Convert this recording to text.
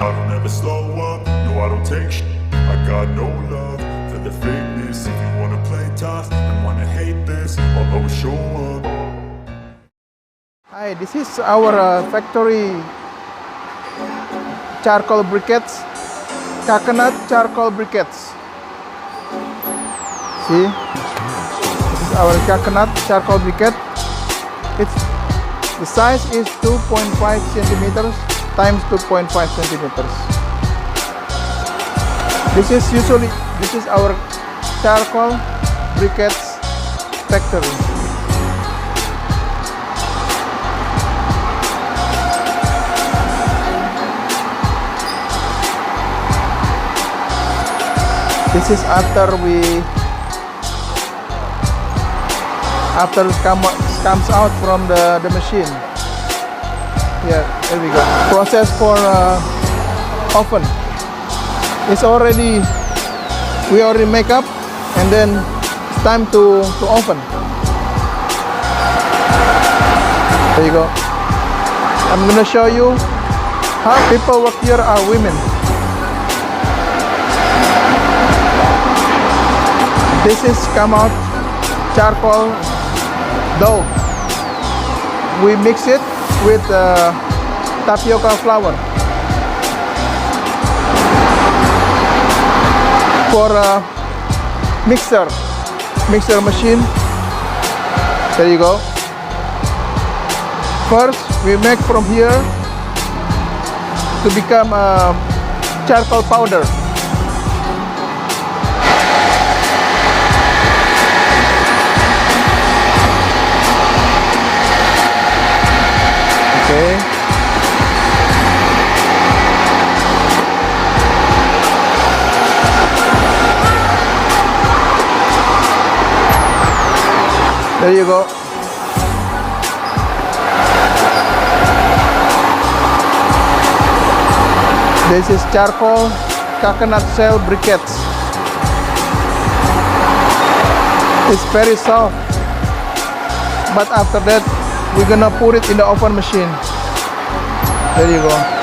I don't ever slow up, no I don't take shit. I got no love for the fakeness. If you wanna play tough and wanna hate this, I'll always show up. Hi, this is our factory charcoal briquettes, coconut charcoal briquettes. See, this is our coconut charcoal briquette. The size is 2.5 centimeters times 2.5 centimeters. This is our charcoal briquettes factory. This is after it comes out from the machine. Here we go. Process for oven. We already make up, and then it's time to oven. There you go. I'm gonna show you how people work here are women. This is come out charcoal dough. We mix it with tapioca flour for a mixer machine. There you go. First we make from here to become charcoal powder. Okay. There you go. This is charcoal coconut shell briquettes. It's very soft, but after that we're gonna put it in the oven machine. There you go.